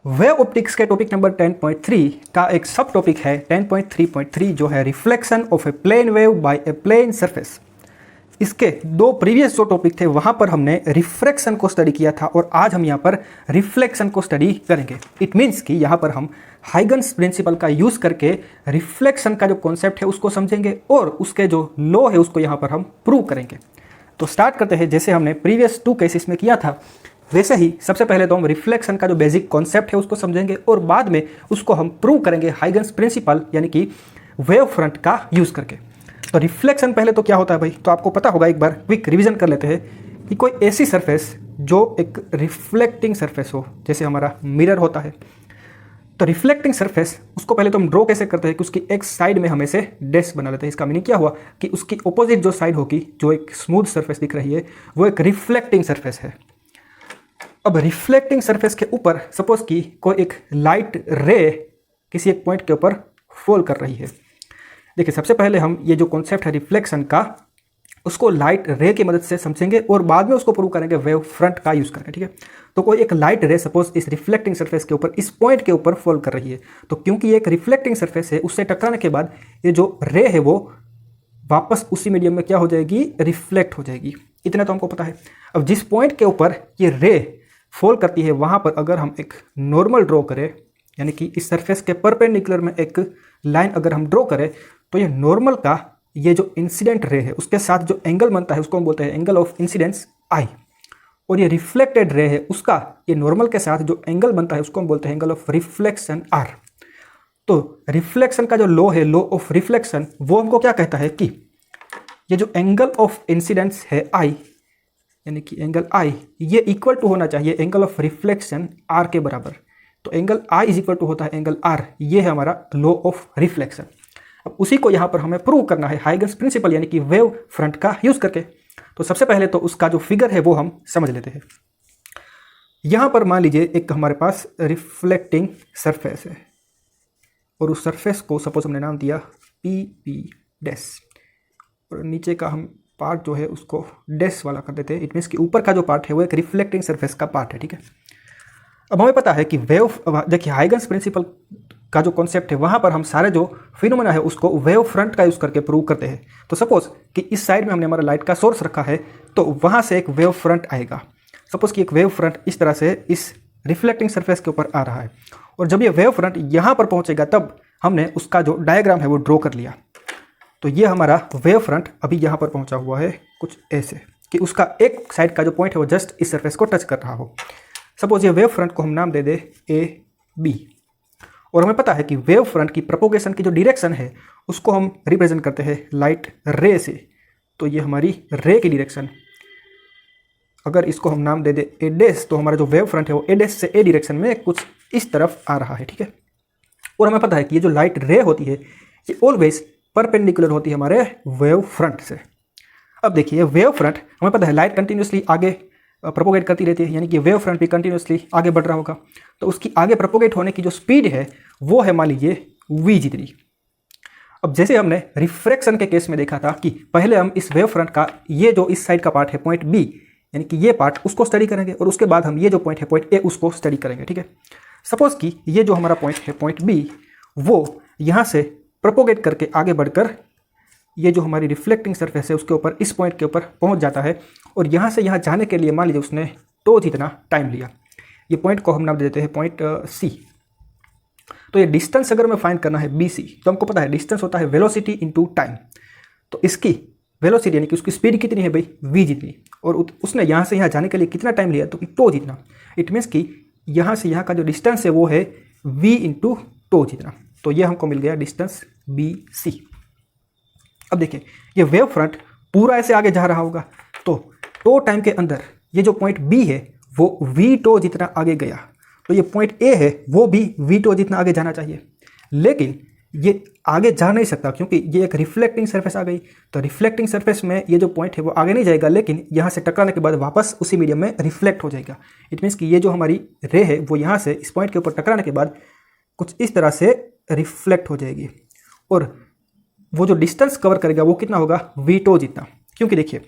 Wave optics के topic number 10.3 का एक सब टॉपिक है 10.3.3 जो है reflection of a plane wave by a plane surface. इसके दो प्रीवियस जो टॉपिक थे वहाँ पर हमने रिफ्रैक्शन को स्टडी किया था और आज हम यहाँ पर रिफ्लेक्शन को स्टडी करेंगे। इट मीन्स कि यहाँ पर हम हाइगन्स प्रिंसिपल का यूज़ करके रिफ्लेक्शन का जो कॉन्सेप्ट है उसको समझेंगे और उसके जो लॉ है उसको यहाँ पर हम प्रूव करेंगे। तो स्टार्ट करते हैं। जैसे हमने प्रीवियस 2 केसेस में किया था वैसे ही सबसे पहले तो हम रिफ्लेक्शन का जो बेसिक कॉन्सेप्ट है उसको समझेंगे और बाद में उसको हम प्रूव करेंगे हाइगन्स प्रिंसिपल यानी कि वेव फ्रंट का यूज़ करके। तो रिफ्लेक्शन पहले तो क्या होता है भाई, तो आपको पता होगा, एक बार क्विक रिवीजन कर लेते हैं कि कोई ऐसी सरफेस जो एक रिफ्लेक्टिंग सरफेस हो, जैसे हमारा मिरर होता है। तो रिफ्लेक्टिंग सरफेस उसको पहले तो हम ड्रॉ कैसे करते हैं कि उसकी एक साइड में हम ऐसे डैश बना लेते हैं। इसका मीनिंग क्या हुआ कि उसकी ऑपोजिट जो साइड होगी, जो एक स्मूथ सरफेस दिख रही है, वो एक रिफ्लेक्टिंग सरफेस है। अब रिफ्लेक्टिंग सरफेस के ऊपर सपोज कि कोई एक लाइट रे किसी एक पॉइंट के ऊपर फॉल कर रही है। देखिए, सबसे पहले हम ये जो कॉन्सेप्ट है रिफ्लेक्शन का उसको लाइट रे की मदद से समझेंगे और बाद में उसको प्रूव करेंगे वेव फ्रंट का यूज़ करके। ठीक है, तो कोई एक लाइट रे सपोज इस रिफ्लेक्टिंग सरफेस के ऊपर इस पॉइंट के ऊपर फॉल कर रही है, तो क्योंकि ये एक रिफ्लेक्टिंग सरफेस है, उससे टकराने के बाद ये जो रे है वो वापस उसी मीडियम में क्या हो जाएगी, रिफ्लेक्ट हो जाएगी। इतना तो हमको पता है। अब जिस पॉइंट के ऊपर ये रे फॉल करती है वहाँ पर अगर हम एक नॉर्मल ड्रॉ करें, यानी कि इस सरफेस के परपेंडिकुलर में एक लाइन अगर हम ड्रॉ करें, तो ये नॉर्मल का ये जो इंसिडेंट रे है उसके साथ जो एंगल बनता है उसको हम बोलते हैं एंगल ऑफ इंसिडेंस आई, और ये रिफ्लेक्टेड रे है उसका ये नॉर्मल के साथ जो एंगल बनता है उसको हम बोलते हैं एंगल ऑफ रिफ्लेक्शन आर। तो रिफ्लेक्शन का जो लॉ है, लॉ ऑफ रिफ्लेक्शन, वो हमको क्या कहता है कि ये जो एंगल ऑफ इंसिडेंस है आई, यानी कि एंगल आई, ये इक्वल टू होना चाहिए एंगल ऑफ रिफ्लेक्शन आर के बराबर। तो angle I is equal to होता है एंगल आर। ये है हमारा लॉ ऑफ रिफ्लेक्शन। अब उसी को यहाँ पर हमें प्रूव करना है हाइगन्स प्रिंसिपल यानी कि वेव फ्रंट का यूज़ करके। तो सबसे पहले तो उसका जो फिगर है वो हम समझ लेते हैं। यहाँ पर मान लीजिए एक हमारे पास रिफ्लेक्टिंग सरफेस है और उस सरफेस को सपोज हमने नाम दिया पी पी डैश, और नीचे का हम पार्ट जो है उसको डैश वाला कर देते हैं। इट मीन्स कि ऊपर का जो पार्ट है वो एक रिफ्लेक्टिंग सरफेस का पार्ट है। ठीक है, अब हमें पता है कि वेव, देखिए हाइगन्स प्रिंसिपल का जो कॉन्सेप्ट है वहाँ पर हम सारे जो फिनोमेना है उसको वेव फ्रंट का यूज़ करके प्रूव करते हैं। तो सपोज कि इस साइड में हमने हमारा लाइट का सोर्स रखा है, तो वहाँ से एक वेव फ्रंट आएगा। सपोज कि एक वेव फ्रंट इस तरह से इस रिफ्लेक्टिंग सरफेस के ऊपर आ रहा है, और जब ये वेव फ्रंट यहाँ पर पहुँचेगा तब हमने उसका जो डायग्राम है वो ड्रॉ कर लिया। तो ये हमारा वेव फ्रंट अभी यहाँ पर पहुँचा हुआ है कुछ ऐसे कि उसका एक साइड का जो पॉइंट है वो जस्ट इस सरफेस को टच कर रहा हो। सपोज ये वेव फ्रंट को हम नाम दे दे ए बी, और हमें पता है कि वेव फ्रंट की प्रोपोगेशन की जो डायरेक्शन है उसको हम रिप्रेजेंट करते हैं लाइट रे से। तो ये हमारी रे की डायरेक्शन, अगर इसको हम नाम दे दे ए डैश, तो हमारा जो वेव फ्रंट है वो ए डैश से ए डायरेक्शन में कुछ इस तरफ आ रहा है। ठीक है, और हमें पता है कि ये जो लाइट रे होती है ये ऑलवेज परपेंडिकुलर होती है हमारे वेव फ्रंट से। अब देखिए वेव फ्रंट, हमें पता है लाइट कंटिन्यूसली आगे प्रोपोगेट करती रहती है, यानी कि वेव फ्रंट भी कंटिन्यूसली आगे बढ़ रहा होगा। तो उसकी आगे प्रोपोगेट होने की जो स्पीड है वो है मान लीजिए v जितनी। अब जैसे हमने रिफ्रैक्शन के केस में देखा था कि पहले हम इस वेव फ्रंट का ये जो इस साइड का पार्ट है पॉइंट बी, यानी कि ये पार्ट उसको स्टडी करेंगे और उसके बाद हम ये जो पॉइंट है पॉइंट ए उसको स्टडी करेंगे। ठीक है, सपोज कि ये जो हमारा पॉइंट है पॉइंट बी, वो यहाँ से प्रोपोगेट करके आगे बढ़कर ये जो हमारी रिफ्लेक्टिंग सरफेस है उसके ऊपर इस पॉइंट के ऊपर पहुंच जाता है, और यहाँ से यहाँ जाने के लिए मान लीजिए उसने तो जितना टाइम लिया। ये पॉइंट को हम नाम दे देते हैं पॉइंट सी। तो ये डिस्टेंस अगर हमें फाइंड करना है बी सी, तो हमको पता है डिस्टेंस होता है वेलोसिटी इनटू टाइम। तो इसकी वेलोसिटी यानी कि उसकी स्पीड कितनी है भाई, वी जितनी, और उसने यहाँ से यहाँ जाने के लिए कितना टाइम लिया, तो जितना। इट मीन्स कि यहाँ से यहाँ का जो डिस्टेंस है वो है वी इंटू तो जितना। तो ये हमको मिल गया डिस्टेंस बी सी। अब देखिए ये वेव फ्रंट पूरा ऐसे आगे जा रहा होगा, तो टाइम के अंदर ये जो पॉइंट बी है वो वी टो जितना आगे गया, तो ये पॉइंट ए है वो भी वी टो जितना आगे जाना चाहिए। लेकिन ये आगे जा नहीं सकता क्योंकि ये एक रिफ्लेक्टिंग सरफेस आ गई। तो रिफ्लेक्टिंग सरफेस में ये जो पॉइंट है वो आगे नहीं जाएगा, लेकिन यहाँ से टकराने के बाद वापस उसी मीडियम में रिफ्लेक्ट हो जाएगा। इट मीन्स कि ये जो हमारी रे है वो यहाँ से इस पॉइंट के ऊपर टकराने के बाद कुछ इस तरह से रिफ्लेक्ट हो जाएगी, और वो जो डिस्टेंस कवर करेगा वो कितना होगा, वी टो जितना। क्योंकि देखिए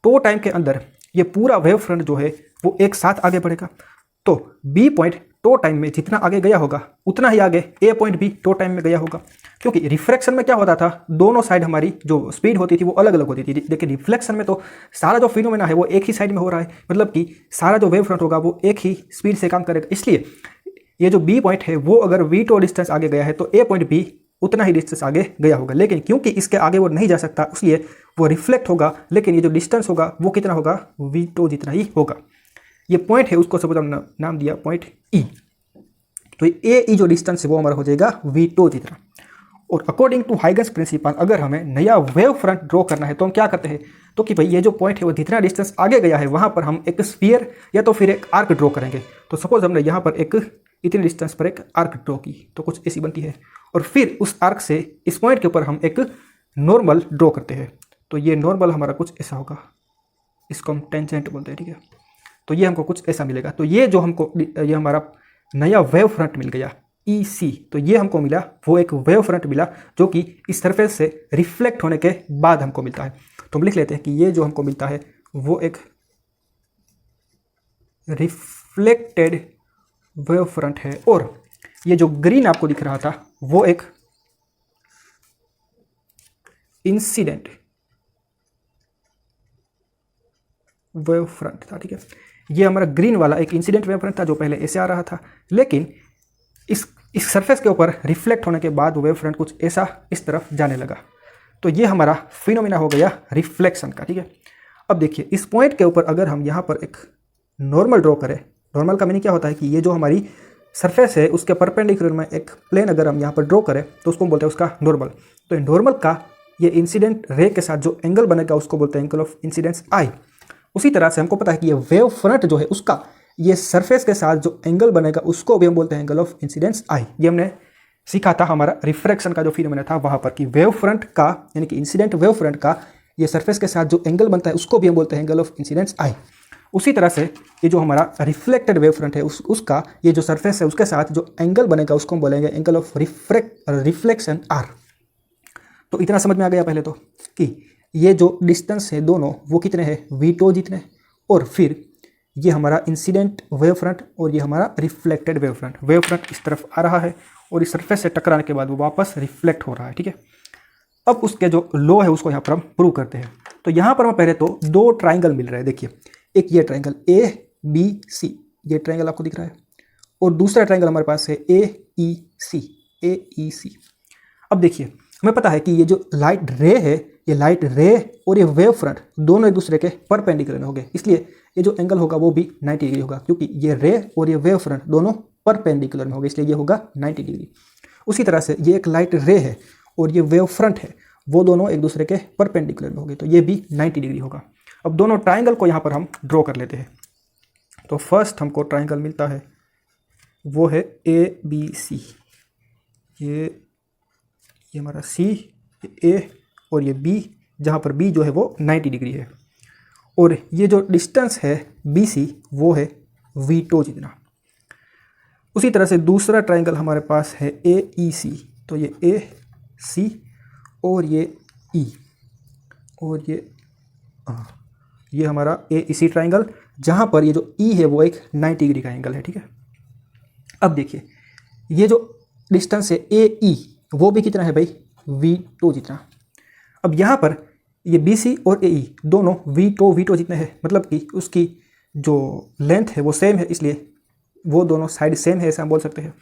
तो टाइम के अंदर ये पूरा वेव फ्रंट जो है वो एक साथ आगे बढ़ेगा। तो बी पॉइंट टो टाइम में जितना आगे गया होगा उतना ही आगे ए पॉइंट भी टो टाइम में गया होगा, क्योंकि रिफ्रैक्शन में क्या होता था, दोनों साइड हमारी जो स्पीड होती थी वो अलग अलग होती थी, लेकिन रिफ्लेक्शन में तो सारा जो फिनोमेना है वो एक ही साइड में हो रहा है, मतलब कि सारा जो वेव फ्रंट होगा वो एक ही स्पीड से काम करेगा। इसलिए ये जो बी पॉइंट है वो अगर वी टो डिस्टेंस आगे गया है तो ए पॉइंट भी उतना ही डिस्टेंस आगे गया होगा, लेकिन क्योंकि इसके आगे वो नहीं जा सकता इसलिए वो रिफ्लेक्ट होगा, लेकिन ये जो डिस्टेंस होगा वो कितना होगा, वी टो जितना ही होगा। ये पॉइंट है उसको सपोज हम नाम दिया पॉइंट ई, तो ए ई जो डिस्टेंस है वो हमारा हो जाएगा वी टो जितना। और अकॉर्डिंग टू हाइगन्स प्रिंसिपल अगर हमें नया वेव फ्रंट ड्रॉ करना है तो हम क्या करते हैं, तो कि भाई ये जो पॉइंट है वो जितना डिस्टेंस आगे गया है वहाँ पर हम एक स्फीयर या तो फिर एक आर्क ड्रॉ करेंगे। तो सपोज हमने यहाँ पर एक इतने डिस्टेंस पर एक आर्क ड्रॉ की तो कुछ ऐसी बनती है, और फिर उस आर्क से इस पॉइंट के ऊपर हम एक नॉर्मल ड्रॉ करते हैं, तो ये नॉर्मल हमारा कुछ ऐसा होगा, इसको हम टेंजेंट बोलते हैं, ठीक है। तो ये हमको कुछ ऐसा मिलेगा। तो ये जो हमको ये हमारा नया वेव फ्रंट मिल गया ई सी, तो ये हमको मिला वो एक वेव फ्रंट मिला जो कि इस सरफेस से रिफ्लेक्ट होने के बाद हमको मिलता है। तो हम लिख लेते हैं कि ये जो हमको मिलता है वो एक रिफ्लेक्टेड वेव फ्रंट है, और ये जो ग्रीन आपको दिख रहा था वो एक इंसिडेंट वेव फ्रंट था, ठीक है। ये हमारा ग्रीन वाला एक इंसिडेंट वेव फ्रंट था जो पहले ऐसे आ रहा था, लेकिन इस सरफेस के ऊपर रिफ्लेक्ट होने के बाद वेव फ्रंट कुछ ऐसा इस तरफ जाने लगा। तो ये हमारा फिनोमिना हो गया रिफ्लेक्शन का, ठीक है। अब देखिए इस पॉइंट के ऊपर अगर हम यहाँ पर एक नॉर्मल ड्रॉ करें, नॉर्मल का मीनिंग क्या होता है कि ये जो हमारी सरफेस है उसके परपेंडिकुलर में एक प्लेन अगर हम यहाँ पर ड्रॉ करें तो उसको बोलते हैं उसका नॉर्मल। तो नॉर्मल का ये इंसिडेंट रे के साथ जो एंगल बनेगा उसको बोलते हैं एंगल ऑफ इंसिडेंस आई। उसी तरह से हमको पता है कि ये वेव फ्रंट जो है उसका ये सरफेस के साथ जो एंगल बनेगा उसको भी हम बोलते हैं एंगल ऑफ इंसिडेंस आई। ये हमने सीखा था हमारा रिफ्रैक्शन का जो फिनोमेना था वहाँ पर, कि वेव फ्रंट का यानी कि इंसिडेंट वेव फ्रंट का ये सरफेस के साथ जो एंगल बनता है उसको भी हम बोलते हैं एंगल ऑफ इंसिडेंस आई। उसी तरह से ये जो हमारा रिफ्लेक्टेड वेव फ्रंट है उसका ये जो सरफेस है उसके साथ जो एंगल बनेगा उसको हम बोलेंगे एंगल ऑफ रिफ्लेक्शन आर। तो इतना समझ में आ गया पहले तो कि ये जो डिस्टेंस है दोनों वो कितने हैं, वी टो जितने, और फिर ये हमारा इंसिडेंट वेव फ्रंट और ये हमारा reflected wave front. Wave front इस तरफ आ रहा है और इस सरफेस से टकराने के बाद वो वापस रिफ्लेक्ट हो रहा है, ठीक है। अब उसके जो लॉ है उसको यहाँ पर हम प्रूव करते हैं। तो यहाँ पर हम पहले तो दो ट्राइंगल मिल रहे हैं, देखिए एक ये ट्राइंगल ए बी सी, ये ट्राइंगल आपको दिख रहा है, और दूसरा ट्राइंगल हमारे पास है ए ई सी। अब देखिए हमें पता है कि ये जो लाइट रे है, ये लाइट रे और ये वेव फ्रंट दोनों एक दूसरे के परपेंडिकुलर में होंगे, इसलिए ये जो एंगल होगा वो भी 90 डिग्री होगा, क्योंकि ये रे और ये वेव फ्रंट दोनों परपेंडिकुलर में होंगे, इसलिए ये होगा 90 डिग्री। उसी तरह से ये एक लाइट रे है और ये वेव फ्रंट है, वो दोनों एक दूसरे के परपेंडिकुलर में होंगे, तो ये भी 90 डिग्री होगा। अब दोनों ट्राइंगल को यहाँ पर हम ड्रॉ कर लेते हैं। तो फर्स्ट हमको ट्राइंगल मिलता है वो है ए बी सी, ये हमारा सी, ए और ये बी, जहाँ पर बी जो है वो 90 डिग्री है, और ये जो डिस्टेंस है बी सी वो है वी टो जितना। उसी तरह से दूसरा ट्राइंगल हमारे पास है ए ई सी, तो ये ए सी और ये ई और ये हमारा ए ई सी ट्राइंगल, जहाँ पर ये जो ई है वो एक 90 डिग्री का एंगल है, ठीक है। अब देखिए ये जो डिस्टेंस है ए ई वो भी कितना है भाई, वी टो जितना। अब यहाँ पर ये बी सी और ए ई दोनों वी टो जितने हैं, मतलब कि उसकी जो लेंथ है वो सेम है, इसलिए वो दोनों साइड सेम है ऐसा हम बोल सकते हैं।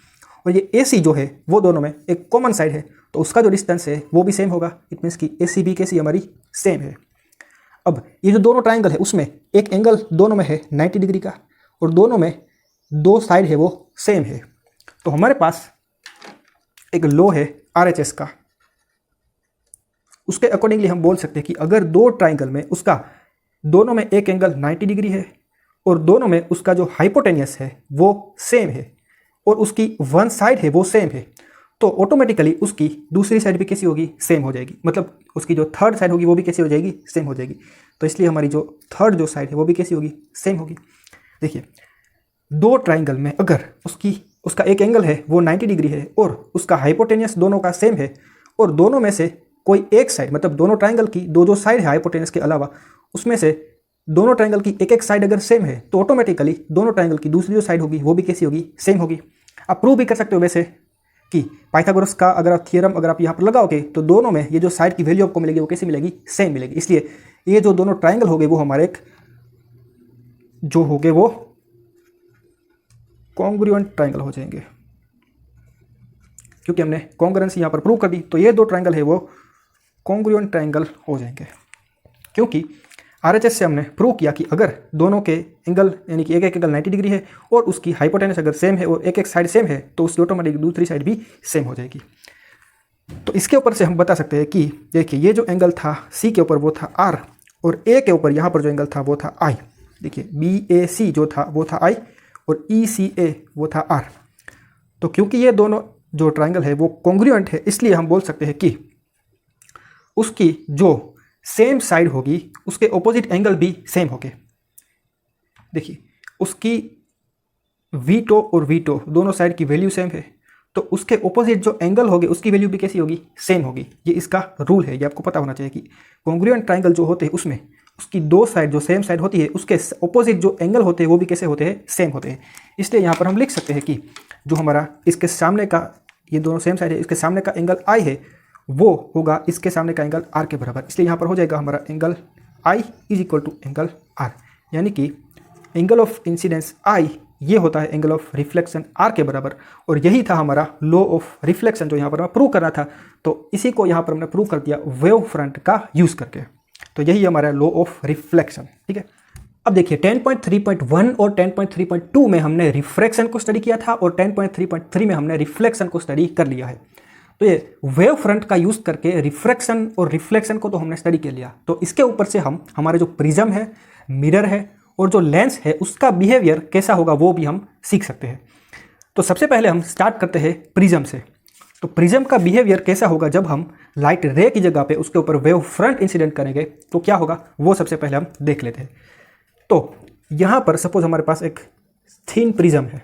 और ये ए सी जो है वो दोनों में एक कॉमन साइड है, तो उसका जो डिस्टेंस है वो भी सेम होगा। इट मीन्स कि ए सी बी के सी हमारी सेम है। अब ये जो दोनों ट्राइंगल है उसमें एक एंगल दोनों में है 90 डिग्री का, और दोनों में दो साइड है वो सेम है। तो हमारे पास एक लॉ है RHS का, उसके अकॉर्डिंगली हम बोल सकते हैं कि अगर दो ट्राइंगल में उसका दोनों में एक एंगल 90 डिग्री है और दोनों में उसका जो हाइपोटेनियस है वो सेम है और उसकी वन साइड है वो सेम है, तो ऑटोमेटिकली उसकी दूसरी साइड भी कैसी होगी, सेम हो जाएगी। मतलब उसकी जो थर्ड साइड होगी वो भी कैसी हो जाएगी, सेम हो जाएगी। तो इसलिए हमारी जो थर्ड जो साइड है वो भी कैसी होगी, सेम होगी। देखिए दो ट्राइंगल में अगर उसका एक एंगल है वो 90 डिग्री है और उसका हाइपोटेनियस दोनों का सेम है, और दोनों में से कोई एक साइड, मतलब दोनों ट्राइंगल की दो जो साइड है हाइपोटेनियस के अलावा, उसमें से दोनों ट्रायंगल की एक एक साइड अगर सेम है तो ऑटोमेटिकली दोनों ट्रायंगल की दूसरी जो साइड होगी वो भी कैसी होगी, सेम होगी। आप प्रूव भी कर सकते हो वैसे कि पाइथागोरस का अगर आप थियरम अगर आप यहाँ पर लगाओगे तो दोनों में ये जो साइड की वैल्यू आपको मिलेगी वो कैसी मिलेगी, सेम मिलेगी। इसलिए ये जो दोनों ट्रायंगल हो गए वो हमारे एक जो हो गए वो कॉन्ग्रुएंट ट्रायंगल हो जाएंगे, क्योंकि हमने कॉन्ग्रुएंसी यहाँ पर प्रूव कर दी। तो ये दो ट्रायंगल है वो कॉन्ग्रुएंट ट्रायंगल हो जाएंगे, क्योंकि आरएचएस से हमने प्रूव किया कि अगर दोनों के एंगल यानी कि एक एक एंगल 90 डिग्री है और उसकी हाइपोटेनस अगर सेम है और एक एक साइड सेम है तो उसकी ऑटोमेटिक दूसरी साइड भी सेम हो जाएगी। तो इसके ऊपर से हम बता सकते हैं कि देखिए ये जो एंगल था सी के ऊपर वो था आर और ए के ऊपर यहाँ पर जो एंगल था वो था आई। देखिए BAC जो था वो था आई और ECA वो था आर। तो क्योंकि ये दोनों जो ट्रायंगल है वो कॉन्ग्रुएंट है इसलिए हम बोल सकते हैं कि उसकी जो सेम साइड होगी उसके ऑपोजिट एंगल भी सेम होंगे। देखिए उसकी V2 और V2 दोनों साइड की वैल्यू सेम है तो उसके ऑपोजिट जो एंगल होंगे उसकी वैल्यू भी कैसी होगी, सेम होगी। ये इसका रूल है, ये आपको पता होना चाहिए कि कॉन्ग्रुएंट ट्रायंगल जो होते हैं उसमें उसकी दो साइड जो सेम साइड होती है उसके ऑपोजिट जो एंगल होते हैं वो भी कैसे होते हैं, सेम होते हैं। इसलिए यहाँ पर हम लिख सकते हैं कि जो हमारा इसके सामने का ये दोनों सेम साइड है इसके सामने का एंगल आई है वो होगा इसके सामने का एंगल आर के बराबर। इसलिए यहाँ पर हो जाएगा हमारा angle I is equal to angle R, यानी कि एंगल ऑफ इंसिडेंस आई ये होता है एंगल ऑफ रिफ्लेक्शन आर के बराबर। और यही था हमारा लॉ ऑफ रिफ्लेक्शन जो यहाँ पर हमें प्रूव करना था। तो इसी को यहाँ पर हमने प्रूव कर दिया वेव फ्रंट का यूज़ करके। तो यही हमारा लॉ ऑफ रिफ्लेक्शन, ठीक है। अब देखिए 10.3.1 और 10.3.2 में हमने रिफ्रैक्शन को स्टडी किया था और 10.3.3 में हमने रिफ्लेक्शन को स्टडी कर लिया है। तो ये वेव फ्रंट का यूज़ करके रिफ्रैक्शन और रिफ्लेक्शन को तो हमने स्टडी कर लिया। तो इसके ऊपर से हम हमारे जो प्रिज्म है, मिरर है और जो लेंस है उसका बिहेवियर कैसा होगा वो भी हम सीख सकते हैं। तो सबसे पहले हम स्टार्ट करते हैं प्रिज्म से। तो प्रिज्म का बिहेवियर कैसा होगा जब हम लाइट रे की जगह पे उसके ऊपर वेव फ्रंट इंसिडेंट करेंगे तो क्या होगा वो सबसे पहले हम देख लेते हैं। तो यहाँ पर सपोज हमारे पास एक थिन प्रिज्म है,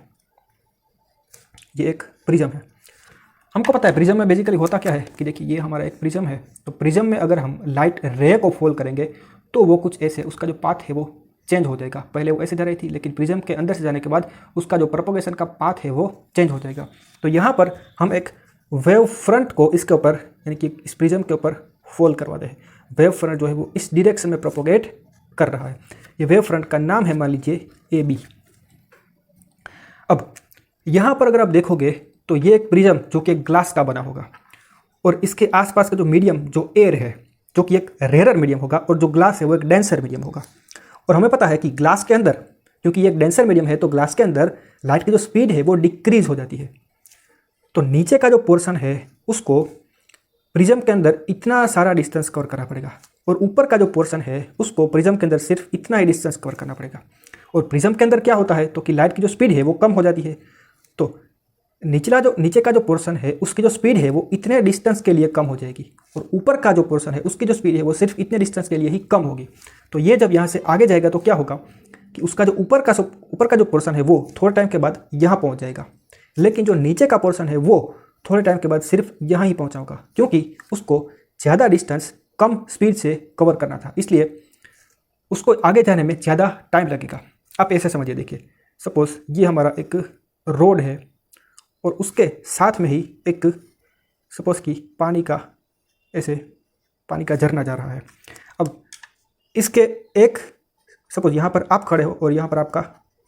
ये एक प्रिज्म है। हमको पता है प्रिज्म में बेसिकली होता क्या है कि देखिए ये हमारा एक प्रिज्म है। तो प्रिज्म में अगर हम लाइट रे को फॉल करेंगे तो वो कुछ ऐसे उसका जो पाथ है वो चेंज हो जाएगा। पहले वो ऐसे जा रही थी लेकिन प्रिज्म के अंदर से जाने के बाद उसका जो प्रोपोगेशन का पाथ है वो चेंज हो जाएगा। तो यहाँ पर हम एक वेव फ्रंट को इसके ऊपर यानी कि इस प्रिज्म के ऊपर फॉल करवा दे। वेव फ्रंट जो है वो इस डायरेक्शन में प्रोपोगेट कर रहा है। ये वेव फ्रंट का नाम है मान लीजिए AB। अब यहाँ पर अगर आप देखोगे तो ये एक प्रिज्म जो कि एक ग्लास का बना होगा और इसके आसपास का जो मीडियम जो एयर है जो कि एक रेयर मीडियम होगा और जो ग्लास है वो एक डेंसर मीडियम होगा। और हमें पता है कि ग्लास के अंदर क्योंकि ये एक डेंसर मीडियम है तो ग्लास के अंदर लाइट की जो स्पीड है वो डिक्रीज हो जाती है। तो नीचे का जो पोर्शन है उसको प्रिज्म के अंदर इतना सारा डिस्टेंस कवर करना पड़ेगा और ऊपर का जो पोर्शन है उसको प्रिज्म के अंदर सिर्फ इतना ही डिस्टेंस कवर करना पड़ेगा। और प्रिज्म के अंदर क्या होता है तो कि लाइट की जो स्पीड है वो कम हो जाती है। तो नीचे का जो पोर्शन है उसकी जो स्पीड है वो इतने डिस्टेंस के लिए कम हो जाएगी और ऊपर का जो पोर्शन है उसकी जो स्पीड है वो सिर्फ इतने डिस्टेंस के लिए ही कम होगी। तो ये जब यहाँ से आगे जाएगा तो क्या होगा कि उसका जो ऊपर का जो पोर्शन है वो थोड़े टाइम के बाद यहाँ पहुँच जाएगा, लेकिन जो नीचे का पोर्शन है वो थोड़े टाइम के बाद सिर्फ यहाँ ही पहुँचा होगा क्योंकि उसको ज़्यादा डिस्टेंस कम स्पीड से कवर करना था, इसलिए उसको आगे जाने में ज़्यादा टाइम लगेगा। आप ऐसे समझिए, देखिए सपोज़ ये हमारा एक रोड है और उसके साथ में ही एक सपोज़ कि पानी का झरना जा रहा है। अब इसके एक सपोज़ यहाँ पर आप खड़े हो और यहाँ पर आपका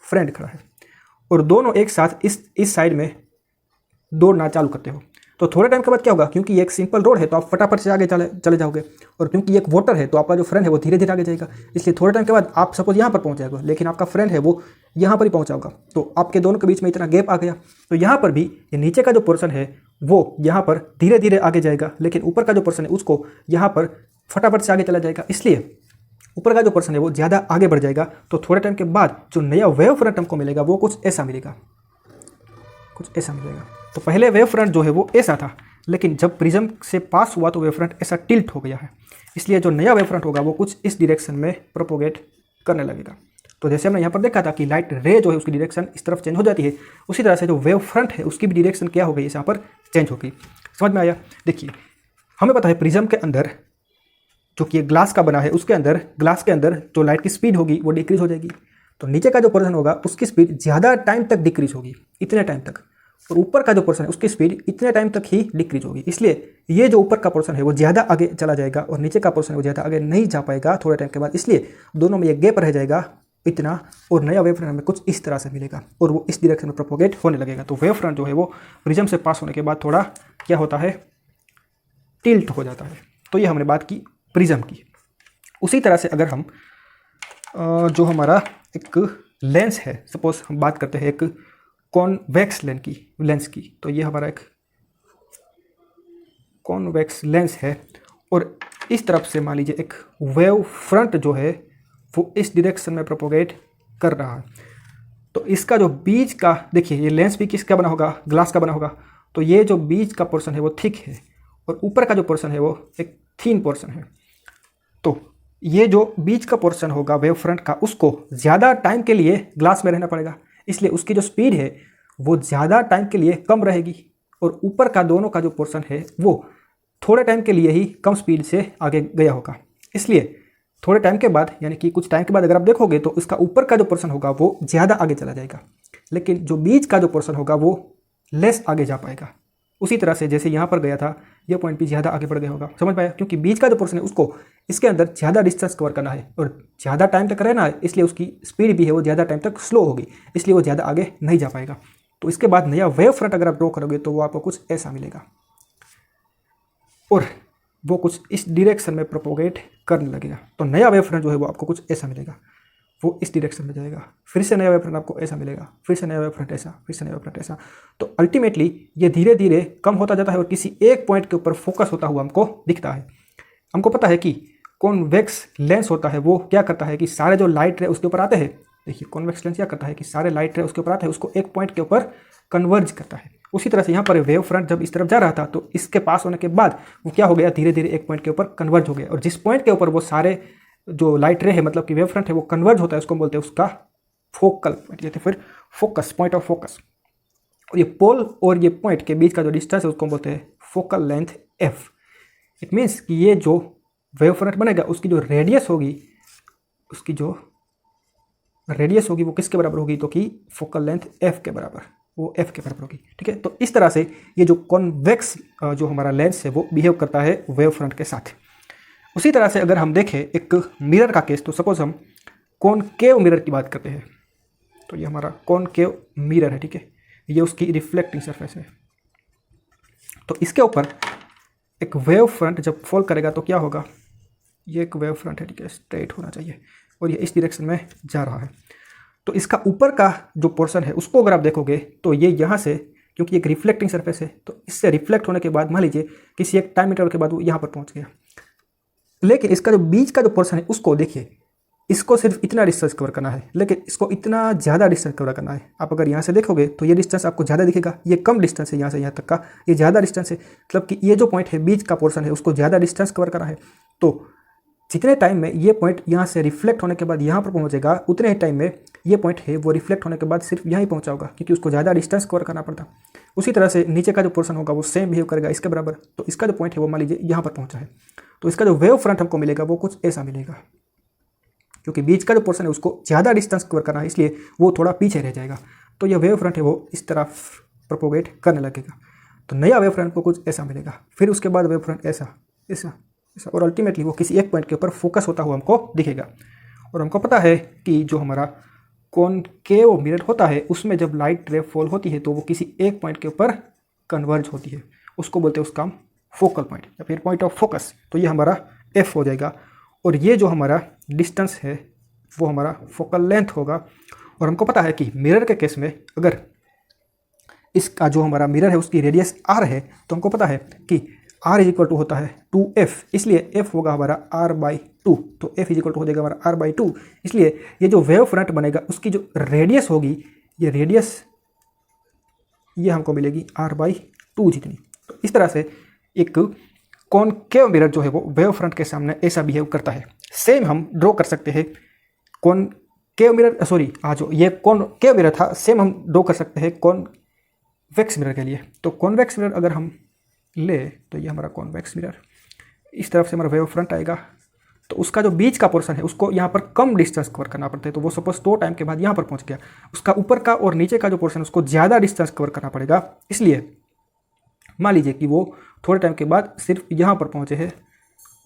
फ्रेंड खड़ा है और दोनों एक साथ इस साइड में दौड़ना चालू करते हो। तो थोड़े टाइम के बाद क्या होगा, क्योंकि ये एक सिंपल रोड है तो आप फटाफट से आगे चले जाओगे और क्योंकि ये एक वाटर है तो आपका जो फ्रेंड है वो धीरे धीरे आगे जाएगा, इसलिए थोड़े टाइम के बाद आप सपोज यहाँ पर पहुँच जाएगा लेकिन आपका फ्रेंड है वो यहाँ पर ही पहुँचा होगा। तो आपके दोनों के बीच में इतना गैप आ गया। तो यहाँ पर भी ये नीचे का जो पोर्शन है वो यहाँ पर धीरे धीरे आगे जाएगा लेकिन ऊपर का जो पोर्शन है उसको यहाँ पर फटाफट से आगे चला जाएगा, इसलिए ऊपर का जो पोर्शन है वो ज़्यादा आगे बढ़ जाएगा। तो थोड़े टाइम के बाद जो नया वेव फ्रंट हमको मिलेगा वो कुछ ऐसा मिलेगा। तो पहले वेव फ्रंट जो है वो ऐसा था लेकिन जब प्रिज्म से पास हुआ तो वेव फ्रंट ऐसा टिल्ट हो गया है, इसलिए जो नया वेव फ्रंट होगा वो कुछ इस डायरेक्शन में प्रोपोगेट करने लगेगा। तो जैसे हमने यहाँ पर देखा था कि लाइट रे जो है उसकी डायरेक्शन इस तरफ चेंज हो जाती है, उसी तरह से जो वेव फ्रंट है उसकी भी डायरेक्शन क्या हो गई, यहाँ पर चेंज हो गई। समझ में आया? देखिए हमें पता है प्रिज्म के अंदर जो कि ये ग्लास का बना है उसके अंदर, ग्लास के अंदर जो लाइट की स्पीड होगी वो डिक्रीज हो जाएगी। तो नीचे का जो पोर्शन होगा उसकी स्पीड ज़्यादा टाइम तक डिक्रीज होगी, इतने टाइम तक, और ऊपर का जो पोर्शन है उसकी स्पीड इतने टाइम तक ही डिक्रीज होगी। इसलिए ये जो ऊपर का पोर्शन है वो ज़्यादा आगे चला जाएगा और नीचे का पोर्शन है वो ज़्यादा आगे नहीं जा पाएगा थोड़े टाइम के बाद। इसलिए दोनों में ये गैप रह जाएगा इतना, और नया वेव फ्रंट हमें कुछ इस तरह से मिलेगा और वो इस डायरेक्शन में प्रोपोगेट होने लगेगा। तो वेव फ्रंट जो है वो प्रिज्म से पास होने के बाद थोड़ा क्या होता है, टिल्ट हो जाता है। तो ये हमने बात की प्रिज्म की। उसी तरह से अगर हम जो हमारा एक लेंस है, सपोज हम बात करते हैं एक कॉन्वेक्स लेंस की, तो ये हमारा एक कॉन्वेक्स लेंस है और इस तरफ से मान लीजिए एक वेव फ्रंट जो है वो इस डायरेक्शन में प्रोपोगेट कर रहा है। तो इसका जो बीच का, देखिए ये लेंस भी किसका बना होगा, ग्लास का बना होगा। तो ये जो बीच का पोर्शन है वो थिक है और ऊपर का जो पोर्शन है वो एक थिन पोर्शन है। तो ये जो बीच का पोर्शन होगा वेव फ्रंट का, उसको ज़्यादा टाइम के लिए ग्लास में रहना पड़ेगा, इसलिए उसकी जो स्पीड है वो ज़्यादा टाइम के लिए कम रहेगी, और ऊपर का दोनों का जो पोर्शन है वो थोड़े टाइम के लिए ही कम स्पीड से आगे गया होगा। इसलिए थोड़े टाइम के बाद, यानी कि कुछ टाइम के बाद अगर आप देखोगे तो इसका ऊपर का जो पोर्शन होगा वो ज़्यादा आगे चला जाएगा, लेकिन जो बीच का जो पोर्शन होगा वो लेस आगे जा पाएगा। उसी तरह से जैसे यहाँ पर गया था, ये पॉइंट भी ज़्यादा आगे बढ़ गया होगा, समझ पाया? क्योंकि बीच का जो पोर्शन है उसको इसके अंदर ज़्यादा डिस्टेंस कवर करना है और ज़्यादा टाइम तक रहना है, इसलिए उसकी स्पीड भी है वो ज़्यादा टाइम तक स्लो होगी, इसलिए वो ज़्यादा आगे नहीं जा पाएगा। तो इसके बाद नया वेव फ्रंट अगर आप ड्रॉ करोगे तो वो आपको कुछ ऐसा मिलेगा और वो कुछ इस डायरेक्शन में प्रोपोगेट करने लगेगा। तो नया वेव फ्रंट जो है वो आपको कुछ ऐसा मिलेगा, वो इस डायरेक्शन में जाएगा, फिर से नया वेव फ्रंट आपको ऐसा मिलेगा, फिर से नया वेव फ्रंट ऐसा, फिर से नया वेव फ्रंट ऐसा। तो अल्टीमेटली ये धीरे धीरे कम होता जाता है और किसी एक पॉइंट के ऊपर फोकस होता हुआ हमको दिखता है। हमको पता है कि कॉन्वेक्स लेंस होता है वो क्या करता है कि सारे जो लाइट रे उसके ऊपर आते हैं, देखिए कॉन्वेक्स लेंस क्या करता है कि सारे लाइट रे उसके ऊपर आते हैं, उसको एक पॉइंट के ऊपर कन्वर्ज करता है। उसी तरह से यहाँ पर वेव फ्रंट जब इस तरफ जा रहा था तो इसके पास होने के बाद वो क्या हो गया, धीरे धीरे एक पॉइंट के ऊपर कन्वर्ज हो गया, और जिस पॉइंट के ऊपर वो सारे जो लाइट रे है, मतलब कि वेव फ्रंट है, वो कन्वर्ज होता है, उसको बोलते हैं उसका फोकल पॉइंट, या फिर फोकस, पॉइंट ऑफ फोकस। और ये पोल और ये पॉइंट के बीच का जो डिस्टेंस है उसको बोलते हैं focal length F. It means कि ये जो वेव फ्रंट बनेगा उसकी जो रेडियस होगी, उसकी जो रेडियस होगी वो किसके बराबर होगी, तो कि फोकल लेंथ एफ के बराबर, वो एफ के बराबर होगी। ठीक है, तो इस तरह से ये जो कॉन्वेक्स जो हमारा लेंस है वो बिहेव करता है वेव फ्रंट के साथ। उसी तरह से अगर हम देखें एक मिरर का केस, तो सपोज हम कॉनकेव मिरर की बात करते हैं, तो ये हमारा कॉनकेव मिरर है। ठीक है, ये उसकी रिफ्लेक्टिंग सरफेस है। तो इसके ऊपर एक वेव फ्रंट जब फॉल करेगा तो क्या होगा, ये एक वेव फ्रंट है, ठीक है, स्ट्रेट होना चाहिए और ये इस डायरेक्शन में जा रहा है। तो इसका ऊपर का जो पोर्शन है उसको अगर आप देखोगे तो ये यहाँ से, क्योंकि एक रिफ्लेक्टिंग सरफेस है, तो इससे रिफ्लेक्ट होने के बाद मान लीजिए किसी एक टाइम इंटरवल के बाद वो यहाँ पर पहुँच गया, लेकिन इसका जो बीच का जो पोर्शन है उसको देखिए, इसको सिर्फ इतना डिस्टेंस कवर करना है, लेकिन इसको इतना ज़्यादा डिस्टेंस कवर करना है। आप अगर यहाँ से देखोगे तो ये डिस्टेंस आपको ज़्यादा दिखेगा, ये कम डिस्टेंस है यहाँ से यहाँ तक का, ये ज़्यादा डिस्टेंस है, मतलब कि ये जो पॉइंट है बीच का पोर्शन है उसको ज़्यादा डिस्टेंस कवर करना है। तो जितने टाइम में ये पॉइंट यहाँ से रिफ्लेक्ट होने के बाद यहाँ पर पहुँचेगा, उतने ही टाइम में ये पॉइंट है वो रिफ्लेक्ट होने के बाद सिर्फ यहाँ ही पहुँचा होगा, क्योंकि उसको ज़्यादा डिस्टेंस कवर करना पड़ता। उसी तरह से नीचे का जो पोर्शन होगा वो सेम बिहेव करेगा इसके बराबर। तो इसका जो पॉइंट है वो मान लीजिए यहाँ पर पहुँचा है, तो इसका जो वेव फ्रंट हमको मिलेगा वो कुछ ऐसा मिलेगा, क्योंकि बीच का जो पोर्शन है उसको ज़्यादा डिस्टेंस कवर करना है, इसलिए वो थोड़ा पीछे रह जाएगा। तो ये वेव फ्रंट है वो इस तरफ प्रोपोगेट करने लगेगा। तो नया वेव फ्रंट को कुछ ऐसा मिलेगा, फिर उसके बाद वेव फ्रंट ऐसा ऐसा ऐसा, और अल्टीमेटली वो किसी एक पॉइंट के ऊपर फोकस होता हुआ हमको दिखेगा। और हमको पता है कि जो हमारा कॉनकेव मिरर होता है उसमें जब लाइट रे फॉल होती है तो वो किसी एक पॉइंट के ऊपर कन्वर्ज होती है, उसको बोलते हैं उसका हम फोकल पॉइंट या फिर पॉइंट ऑफ फोकस। तो ये हमारा एफ हो जाएगा, और ये जो हमारा डिस्टेंस है वो हमारा फोकल लेंथ होगा। और हमको पता है कि मिरर के केस में अगर इसका जो हमारा मिरर है उसकी रेडियस आर है, तो हमको पता है कि r इज इक्वल टू होता है 2f, इसलिए f होगा हमारा r/2। तो f इज इक्वल टू हो जाएगा हमारा r/2, इसलिए ये जो वेव फ्रंट बनेगा उसकी जो रेडियस होगी, ये रेडियस ये हमको मिलेगी r/2 जितनी। तो इस तरह से एक कॉनकेव मिरर जो है वो वेव फ्रंट के सामने ऐसा बिहेव करता है। सेम हम ड्रॉ कर सकते हैं कॉनकेव मिरर, सॉरी जो ये कॉनकेव मिरर था, सेम हम ड्रॉ कर सकते हैं कॉन्वेक्स मिरर के लिए। तो कॉन्वेक्स मिरर अगर हम ले तो ये हमारा कॉन्वेक्स मिरर, इस तरफ से हमारा वेव फ्रंट आएगा, तो उसका जो बीच का पोर्शन है उसको यहाँ पर कम डिस्टेंस कवर करना पड़ता है। तो वो सपोज 2 टाइम के बाद यहाँ पर पहुँच गया, उसका ऊपर का और नीचे का जो पोर्शन है उसको ज़्यादा डिस्टेंस कवर करना पड़ेगा। इसलिए मान लीजिए कि वो थोड़े टाइम के बाद सिर्फ यहाँ पर पहुँचे हैं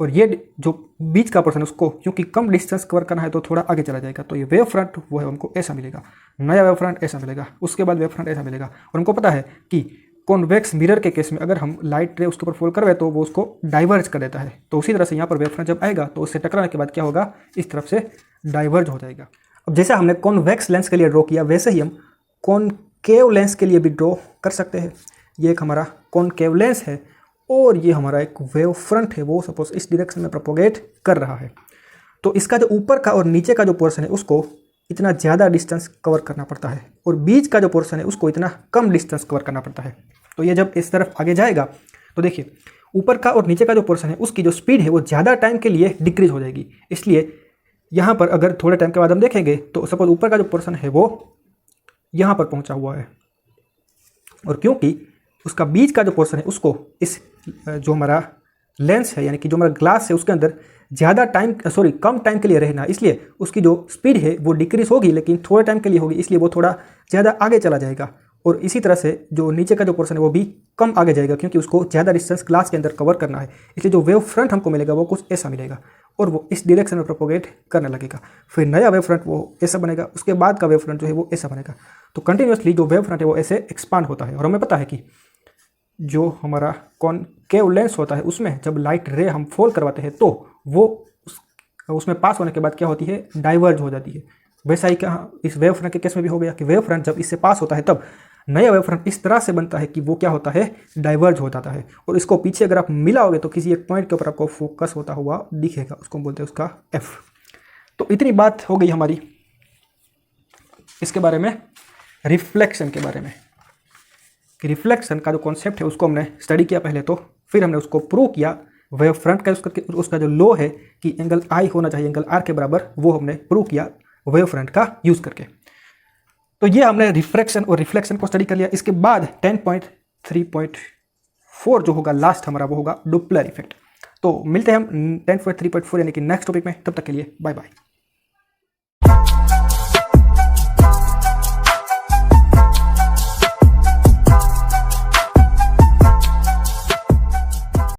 और ये जो बीच का पोर्शन है उसको क्योंकि कम डिस्टेंस कवर करना है तो थोड़ा आगे चला जाएगा। तो ये वेव फ्रंट वो है हमको ऐसा मिलेगा, नया वेव फ्रंट ऐसा मिलेगा, उसके बाद वेव फ्रंट ऐसा मिलेगा। और हमको पता है कि कॉन्वेक्स मिरर के केस में अगर हम लाइट रे उसके ऊपर फॉल करवाए तो वो उसको डाइवर्ज कर देता है। तो उसी तरह से यहाँ पर वेव फ्रंट जब आएगा तो उससे टकराने के बाद क्या होगा, इस तरफ से डाइवर्ज हो जाएगा। अब जैसा हमने कॉन्वेक्स लेंस के लिए ड्रॉ किया वैसे ही हम कॉनकेव लेंस के लिए भी ड्रॉ कर सकते हैं। ये एक हमारा कॉनकेव लेंस है और ये हमारा एक वेव फ्रंट है, वो सपोज इस डायरेक्शन में प्रोपोगेट कर रहा है। तो इसका जो ऊपर का और नीचे का जो पोर्शन है उसको इतना ज़्यादा डिस्टेंस कवर करना पड़ता है और बीच का जो पोर्शन है उसको इतना कम डिस्टेंस कवर करना पड़ता है। तो ये जब इस तरफ आगे जाएगा तो देखिए ऊपर का और नीचे का जो पोर्शन है उसकी जो स्पीड है वो ज़्यादा टाइम के लिए डिक्रीज हो जाएगी। इसलिए यहाँ पर अगर थोड़े टाइम के बाद हम देखेंगे तो सपोज ऊपर का जो पोर्शन है वो यहाँ पर पहुँचा हुआ है और क्योंकि उसका बीच का जो पोर्शन है उसको इस जो हमारा लेंस है यानी कि जो हमारा ग्लास है उसके अंदर ज़्यादा टाइम कम टाइम के लिए रहना, इसलिए उसकी जो स्पीड है वो डिक्रीज होगी लेकिन थोड़े टाइम के लिए होगी, इसलिए वो थोड़ा ज़्यादा आगे चला जाएगा। और इसी तरह से जो नीचे का जो पोर्शन है वो भी कम आगे जाएगा क्योंकि उसको ज़्यादा डिस्टेंस ग्लास के अंदर कवर करना है। इसलिए जो वेव फ्रंट हमको मिलेगा वो कुछ ऐसा मिलेगा और वो इस डायरेक्शन में प्रोपोगेट करने लगेगा। फिर नया वेव फ्रंट वो ऐसा बनेगा, उसके बाद का वेव फ्रंट जो है वो ऐसा बनेगा। तो कंटिन्यूसली जो वेव फ्रंट है वो ऐसे एक्सपांड होता है। और हमें पता है कि जो हमारा कॉनकेव लेंस होता है उसमें जब लाइट रे हम फॉल करवाते हैं तो वो उसमें पास होने के बाद क्या होती है, डाइवर्ज हो जाती है। वैसा ही क्या इस वेव फ्रंट के केस में भी हो गया कि वेव फ्रंट जब इससे पास होता है तब नया वेव फ्रंट इस तरह से बनता है कि वो क्या होता है, डाइवर्ज हो जाता है। और इसको पीछे अगर आप मिलाओगे तो किसी एक पॉइंट के ऊपर आपको फोकस होता हुआ दिखेगा, उसको बोलते हैं उसका एफ। तो इतनी बात हो गई हमारी इसके बारे में, रिफ्लेक्शन के बारे में। कि रिफ्लेक्शन का जो कॉन्सेप्ट है उसको हमने स्टडी किया पहले, तो फिर हमने उसको प्रूव किया वेव फ्रंट का उसका जो लॉ है कि एंगल आई होना चाहिए एंगल आर के बराबर, वो हमने प्रूव किया वेव फ्रंट का यूज़ करके। तो ये हमने रिफ्रैक्शन और रिफ्लेक्शन को स्टडी कर लिया। इसके बाद 10.3.4 जो होगा लास्ट हमारा वो होगा डॉपलर इफेक्ट। तो मिलते हैं हम 10.3.4 यानी कि नेक्स्ट टॉपिक में। तब तक के लिए बाय बाय।